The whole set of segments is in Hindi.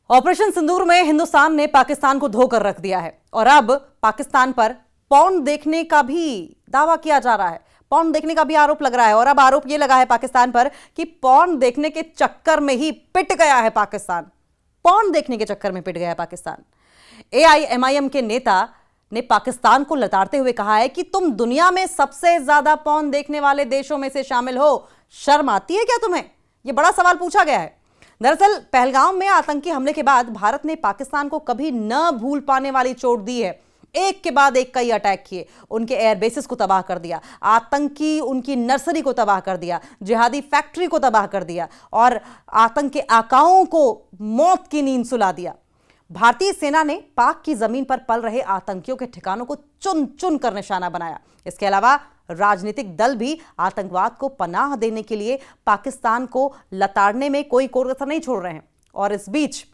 ऑपरेशन सिंदूर में हिंदुस्तान ने पाकिस्तान को धोकर रख दिया है और अब पाकिस्तान पर पॉर्न देखने का भी दावा किया जा रहा है। पॉर्न देखने का भी आरोप लग रहा है और अब आरोप यह लगा है पाकिस्तान पर कि पॉर्न देखने के चक्कर में ही पिट गया है पाकिस्तान। पॉर्न देखने के चक्कर में पिट गया है पाकिस्तान। एआईएमआईएम के नेता ने पाकिस्तान को लताड़ते हुए कहा है कि तुम दुनिया में सबसे ज्यादा पॉर्न देखने वाले देशों में से शामिल हो, शर्म आती है क्या तुम्हें? यह बड़ा सवाल पूछा गया है। दरअसल पहलगाम में आतंकी हमले के बाद भारत ने पाकिस्तान को कभी न भूल पाने वाली चोट दी है। एक के बाद एक कई अटैक किए, उनके एयर बेसिस को तबाह कर दिया, आतंकी उनकी नर्सरी को तबाह कर दिया, जिहादी फैक्ट्री को तबाह कर दिया और आतंक के आकाओं को मौत की नींद सुला दिया। भारतीय सेना ने पाक की जमीन पर पल रहे आतंकियों के ठिकानों को चुन चुन कर निशाना बनाया। इसके अलावा राजनीतिक दल भी आतंकवाद को पनाह देने के लिए पाकिस्तान को लताड़ने में कोई कसर नहीं छोड़ रहे हैं। और इस बीच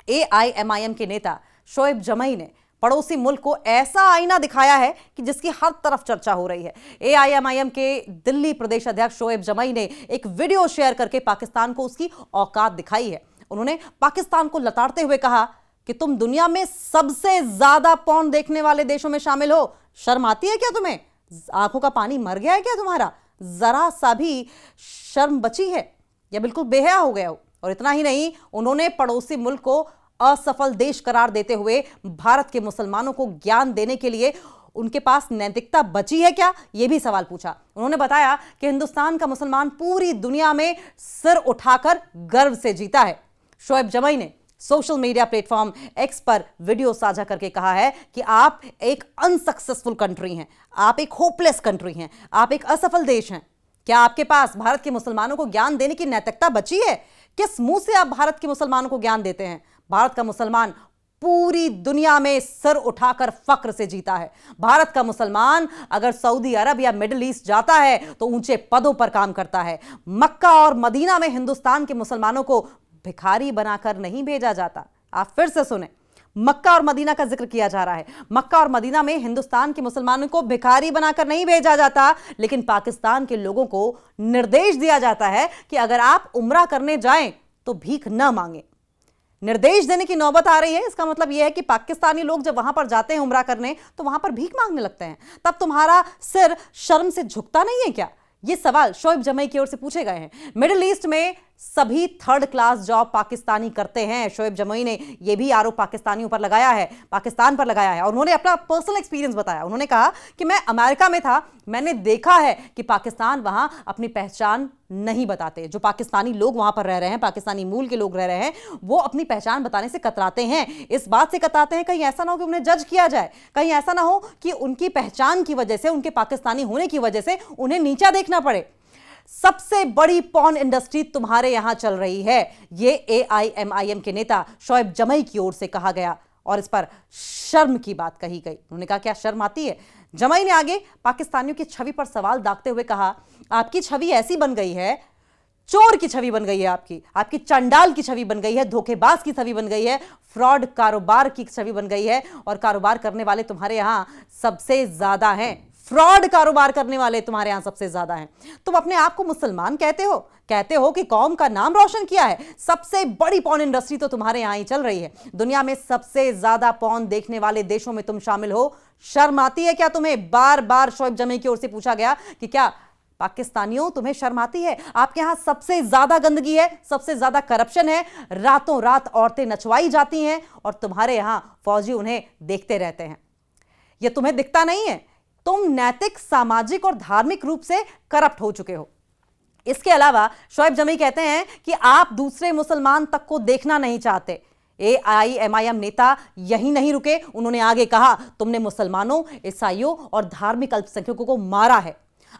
एआईएमआईएम के नेता शोएब जमई ने पड़ोसी मुल्क को ऐसा आईना दिखाया है कि जिसकी हर तरफ चर्चा हो रही है। एआईएमआईएम के दिल्ली प्रदेश अध्यक्ष शोएब जमई ने एक वीडियो शेयर करके पाकिस्तान को उसकी औकात दिखाई है। उन्होंने पाकिस्तान को लताड़ते हुए कहा कि तुम दुनिया में सबसे ज्यादा पॉर्न देखने वाले देशों में शामिल हो, शर्म आती है क्या तुम्हें? आंखों का पानी मर गया है क्या तुम्हारा? जरा सा भी शर्म बची है या बिल्कुल बेहया हो गया हो? और इतना ही नहीं, उन्होंने पड़ोसी मुल्क को असफल देश करार देते हुए भारत के मुसलमानों को ज्ञान देने के लिए उनके पास नैतिकता बची है क्या, यह भी सवाल पूछा। उन्होंने बताया कि हिंदुस्तान का मुसलमान पूरी दुनिया में सिर उठाकर गर्व से जीता है। शोएब जमई ने सोशल मीडिया प्लेटफॉर्म एक्स पर वीडियो साझा करके कहा है कि आप एक अनसक्सेसफुल कंट्री हैं, आप एक होपलेस कंट्री हैं, आप एक असफल देश हैं। क्या आपके पास भारत के मुसलमानों को ज्ञान देने की नैतिकता बची है? किस मुंह से आप भारत के मुसलमानों को ज्ञान देते हैं? भारत का मुसलमान पूरी दुनिया में सर उठाकर फक्र से जीता है। भारत का मुसलमान अगर सऊदी अरब या मिडिल ईस्ट जाता है तो ऊंचे पदों पर काम करता है। मक्का और मदीना में हिंदुस्तान के मुसलमानों को भिखारी बनाकर नहीं भेजा जाता। आप फिर से सुने, मक्का और मदीना का जिक्र किया जा रहा है। मक्का और मदीना में हिंदुस्तान के मुसलमानों को भिखारी बनाकर नहीं भेजा जाता, लेकिन पाकिस्तान के लोगों को निर्देश दिया जाता है कि अगर आप उम्रा करने जाएं तो भीख न मांगे। निर्देश देने की नौबत आ रही है। इसका मतलब यह है कि पाकिस्तानी लोग जब वहां पर जाते हैं उम्रा करने तो वहां पर भीख मांगने लगते हैं। तब तुम्हारा सिर शर्म से झुकता नहीं है क्या? ये सवाल शोएब जमई की ओर से पूछे गए हैं। मिडिल ईस्ट में सभी थर्ड क्लास जॉब पाकिस्तानी करते हैं। शोएब जमई ने यह भी आरोप पाकिस्तानियों पर लगाया है, पाकिस्तान पर लगाया है। और उन्होंने अपना पर्सनल एक्सपीरियंस बताया। उन्होंने कहा कि मैं अमेरिका में था, मैंने देखा है कि पाकिस्तान वहां अपनी पहचान नहीं बताते। जो पाकिस्तानी लोग वहां पर रह रहे हैं, पाकिस्तानी मूल के लोग रह रहे हैं, वो अपनी पहचान बताने से कतराते हैं। इस बात से कतराते हैं कहीं ऐसा ना हो कि उन्हें जज किया जाए, कहीं ऐसा ना हो कि उनकी पहचान की वजह से, उनके पाकिस्तानी होने की वजह से उन्हें नीचा देखना पड़े। सबसे बड़ी पॉर्न इंडस्ट्री तुम्हारे यहां चल रही है, यह एआईएमआईएम के नेता शोएब जमई की ओर से कहा गया और इस पर शर्म की बात कही गई। उन्होंने कहा क्या शर्म आती है? जमई ने आगे पाकिस्तानियों की छवि पर सवाल दागते हुए कहा, आपकी छवि ऐसी बन गई है, चोर की छवि बन गई है, आपकी चंडाल की छवि बन गई है, धोखेबाज की छवि बन गई है, फ्रॉड कारोबार की छवि बन गई है और कारोबार करने वाले तुम्हारे यहां सबसे ज्यादा हैं। फ्रॉड कारोबार करने वाले तुम्हारे यहां सबसे ज्यादा हैं। तुम अपने आप को मुसलमान कहते हो कि कौम का नाम रोशन किया है। सबसे बड़ी पॉर्न इंडस्ट्री तो तुम्हारे यहां ही चल रही है। दुनिया में सबसे ज्यादा पॉर्न देखने वाले देशों में तुम शामिल हो, शर्म आती है क्या तुम्हें? बार बार शोएब जमई की ओर से पूछा गया कि क्या पाकिस्तानियों तुम्हें शर्म आती है? आपके यहां सबसे ज्यादा गंदगी है, सबसे ज्यादा करप्शन है, रातों रात औरतें नचवाई जाती हैं और तुम्हारे यहां फौजी उन्हें देखते रहते हैं। यह तुम्हें दिखता नहीं है? तुम नैतिक, सामाजिक और धार्मिक रूप से करप्ट हो चुके हो। इसके अलावा शोएब जमई कहते हैं कि आप दूसरे मुसलमान तक को देखना नहीं चाहते। एआईएमआईएम नेता यही नहीं रुके, उन्होंने आगे कहा, तुमने मुसलमानों, ईसाइयों और धार्मिक अल्पसंख्यकों को मारा है।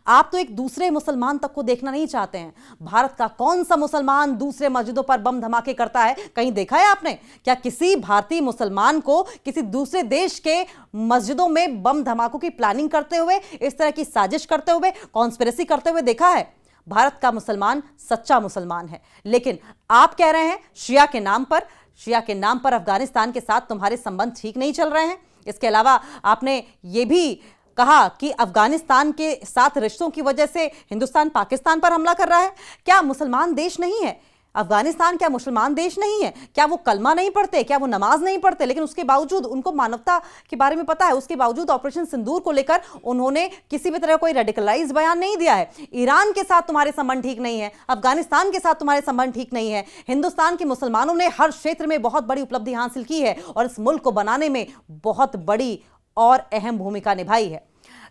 आप तो एक दूसरे मुसलमान तक को देखना नहीं चाहते हैं। भारत का कौन सा मुसलमान दूसरे मस्जिदों पर बम धमाके करता है? कहीं देखा है आपने? क्या किसी भारतीय मुसलमान को किसी दूसरे देश के मस्जिदों में बम धमाकों की प्लानिंग करते हुए, इस तरह की साजिश करते हुए, कॉन्स्पिरेसी करते हुए देखा है? भारत का मुसलमान सच्चा मुसलमान है। लेकिन आप कह रहे हैं शिया के नाम पर अफगानिस्तान के साथ तुम्हारे संबंध ठीक नहीं चल रहे हैं। इसके अलावा आपने ये भी कहा कि अफगानिस्तान के साथ रिश्तों की वजह से हिंदुस्तान पाकिस्तान पर हमला कर रहा है। क्या मुसलमान देश नहीं है? अफगानिस्तान क्या मुसलमान देश नहीं है? क्या वो कलमा नहीं पढ़ते? क्या वो नमाज नहीं पढ़ते? लेकिन उसके बावजूद उनको मानवता के बारे में पता है। उसके बावजूद ऑपरेशन सिंदूर को लेकर उन्होंने किसी भी तरह कोई रेडिकलाइज बयान नहीं दिया है। ईरान के साथ तुम्हारे संबंध ठीक नहीं है, अफगानिस्तान के साथ तुम्हारे संबंध ठीक नहीं है। हिंदुस्तान के मुसलमानों ने हर क्षेत्र में बहुत बड़ी उपलब्धि हासिल की है और इस मुल्क को बनाने में बहुत बड़ी और अहम भूमिका निभाई है।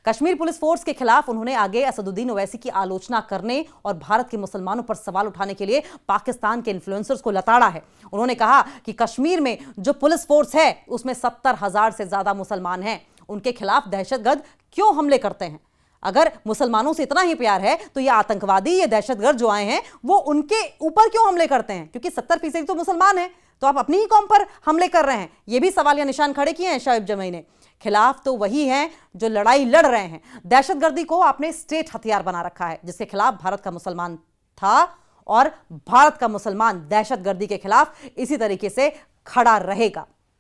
कश्मीर पुलिस फोर्स के खिलाफ उन्होंने आगे असदुद्दीन ओवैसी की आलोचना करने और भारत के मुसलमानों पर सवाल उठाने के लिए पाकिस्तान के इन्फ्लुएंसर्स को लताड़ा है। उन्होंने कहा कि कश्मीर में जो पुलिस फोर्स है उसमें 70,000 से ज्यादा मुसलमान हैं, उनके खिलाफ दहशतगर्द क्यों हमले करते हैं? अगर मुसलमानों से इतना ही प्यार है तो ये आतंकवादी, ये दहशतगर्द जो आए हैं वो उनके ऊपर क्यों हमले करते हैं? क्योंकि 70% तो मुसलमान हैं, तो आप अपनी ही कौम पर हमले कर रहे हैं। ये भी सवाल या निशान खड़े किए हैं शोएब जमई ने। खिलाफ तो वही हैं जो लड़ाई लड़ रहे हैं। दहशतगर्दी को आपने स्टेट हथियार बना रखा है, जिसके खिलाफ भारत का मुसलमान था और भारत का मुसलमान दहशतगर्दी के खिलाफ इसी तरीके से खड़ा रहेगा।